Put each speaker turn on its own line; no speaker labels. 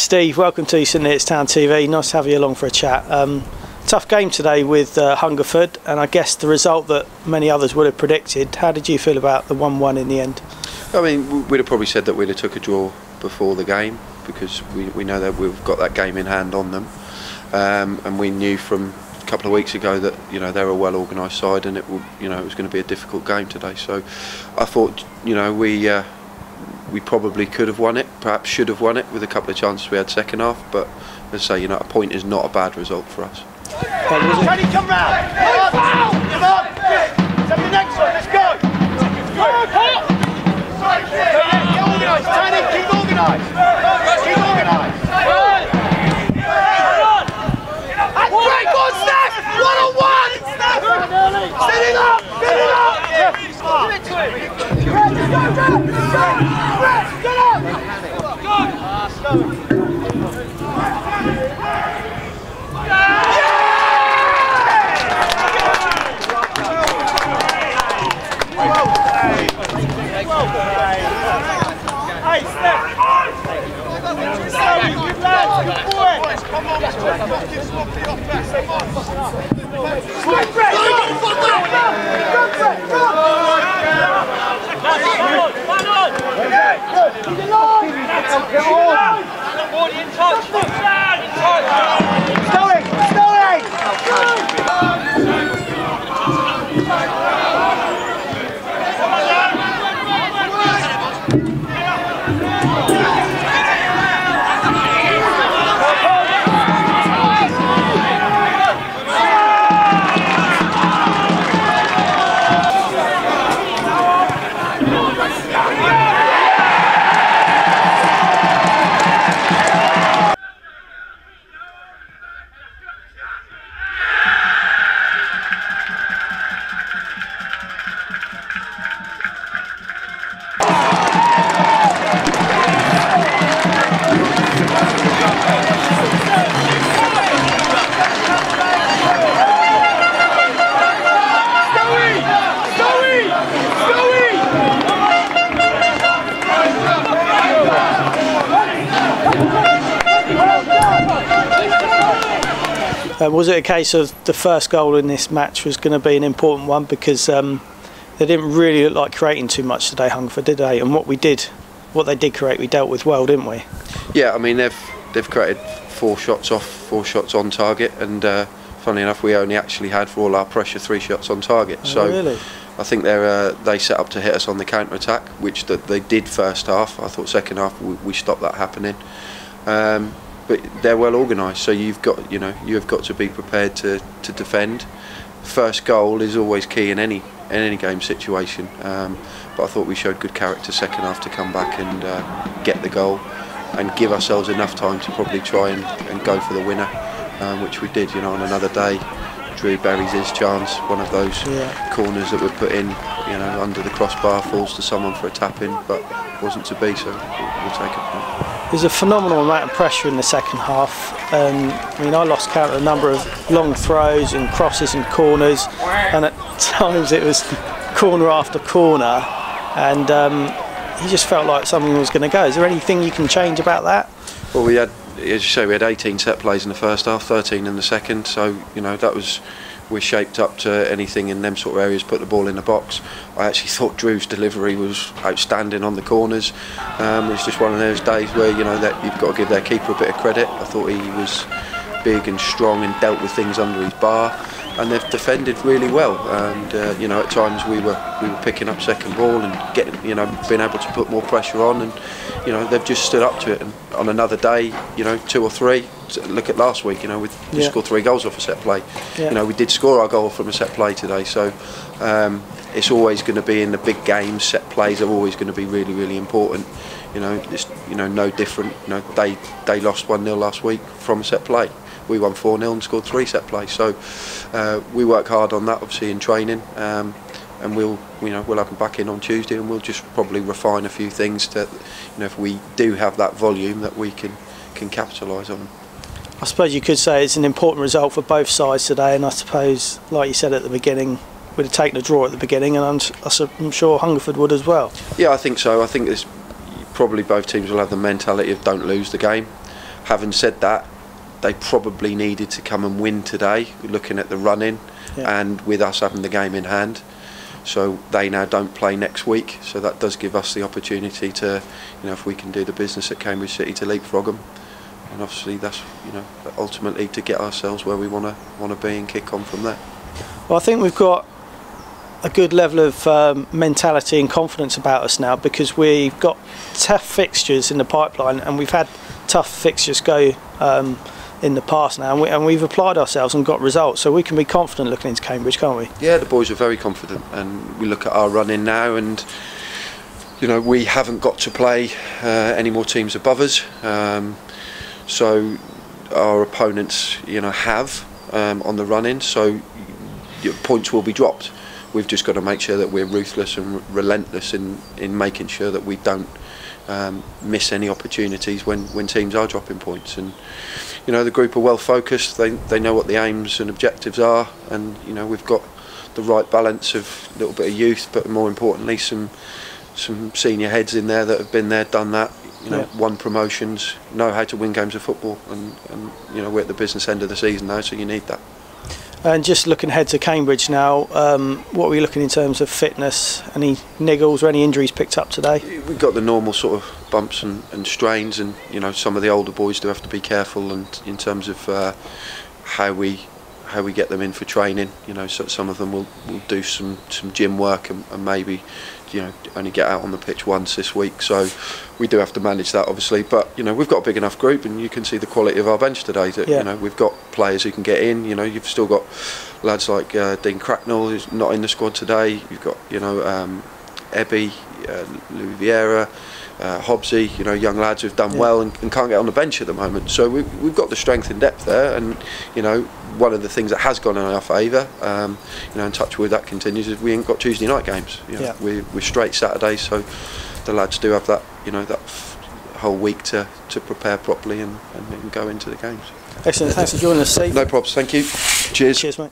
Steve, welcome to St Neots Town TV. Nice to have you along for a chat. Tough game today with Hungerford, and I guess the result that many others would have predicted. How did you feel about the 1-1 in the end?
I mean, we'd have probably said that we'd have took a draw before the game, because we know that we've got that game in hand on them, and we knew from a couple of weeks ago that they're a well organised side, and it was going to be a difficult game today. So I thought we probably could have won it, perhaps should have won it with a couple of chances we had second half. But as I say, a point is not a bad result for us.
Can he come round? Come on! Take the next one, let's go! Get organised, Tony, keep organised! Keep organised! That's great, go on, Steph! 1-on-1! Set it up! Set it up! Give it to him! Hey, Steph! Good lad, good boy! Come on, let's
Was it a case of the first goal in this match was going to be an important one, because they didn't really look like creating too much today, Hungerford, did they? And what they did create, we dealt with well, didn't we? Yeah,
I mean they've created 4 shots off, 4 shots on target, and funnily enough, we only actually had, for all our pressure, 3 shots on target.
Oh,
so
really?
I think they set up to hit us on the counter attack, which they did first half. I thought second half we stopped that happening. But they're well organised, so you've got to be prepared to defend. First goal is always key in any game situation. But I thought we showed good character second half to come back and get the goal and give ourselves enough time to probably try and go for the winner, which we did. On another day, Drew buries his chance. One of those corners that were put in, under the crossbar, falls to someone for a tap in, but wasn't to be. So we'll take a point.
There's a phenomenal amount of pressure in the second half. I mean, I lost count of the number of long throws and crosses and corners, and at times it was corner after corner, and he just felt like something was going to go. Is there anything you can change about that? Well,
we had, as you say, we had 18 set plays in the first half, 13 in the second, so we're shaped up to anything in them sort of areas, put the ball in the box. I actually thought Drew's delivery was outstanding on the corners. It's just one of those days where that you've got to give their keeper a bit of credit. I thought he was big and strong and dealt with things under his bar, and they've defended really well. And at times we were picking up second ball and getting being able to put more pressure on, and they've just stood up to it. And on another day, 2 or 3. Look at last week, we scored 3 goals off a set play. We did score our goal from a set play today, so it's always going to be in the big games. Set plays are always going to be really, really important. It's no different. They lost 1-0 last week from a set play. We won 4-0 and scored 3 set plays. So we work hard on that, obviously, in training. And we'll have them back in on Tuesday, and we'll just probably refine a few things that, if we do have that volume, that we can capitalise on them.
I suppose you could say it's an important result for both sides today, and I suppose, like you said at the beginning, we'd have taken a draw at the beginning, and I'm sure Hungerford would as well.
Yeah, I think so. I think probably both teams will have the mentality of don't lose the game. having said that, they probably needed to come and win today, looking at the run-in, and with us having the game in hand. So they now don't play next week, so that does give us the opportunity to, if we can do the business at Cambridge City, to leapfrog them. And obviously that's, ultimately to get ourselves where we want to be and kick on from there.
Well, I think we've got a good level of mentality and confidence about us now, because we've got tough fixtures in the pipeline, and we've had tough fixtures go in the past now, and we've applied ourselves and got results, so we can be confident looking into Cambridge, can't we?
Yeah, the boys are very confident, and we look at our run in now, and we haven't got to play any more teams above us, so our opponents have on the run in, so points will be dropped. We've just got to make sure that we're ruthless and relentless in making sure that we don't miss any opportunities when teams are dropping points. And the group are well focused. They know what the aims and objectives are, and we've got the right balance of a little bit of youth, but more importantly some senior heads in there that have been there, done that. Won promotions, know how to win games of football, and we're at the business end of the season now, so you need that.
And just looking ahead to Cambridge now, what are we looking in terms of fitness? Any niggles or any injuries picked up today?
We've got the normal sort of bumps and strains, and some of the older boys do have to be careful, and in terms of how we get them in for training. So some of them will do some gym work and maybe only get out on the pitch once this week, so we do have to manage that, obviously. But we've got a big enough group, and you can see the quality of our bench today. That we've got players who can get in. You've still got lads like Dean Cracknell, who's not in the squad today. You've got Ebby, Louis Vieira, Hobbsy, young lads who've done well and can't get on the bench at the moment. So we've got the strength and depth there, and one of the things that has gone in our favour, and touch wood that continues, is we ain't got Tuesday night games. We're straight Saturdays, so the lads do have that that whole week to prepare properly and go into the games.
Excellent, thanks for joining us, Steve.
No problems, thank you. Cheers.
Cheers, mate.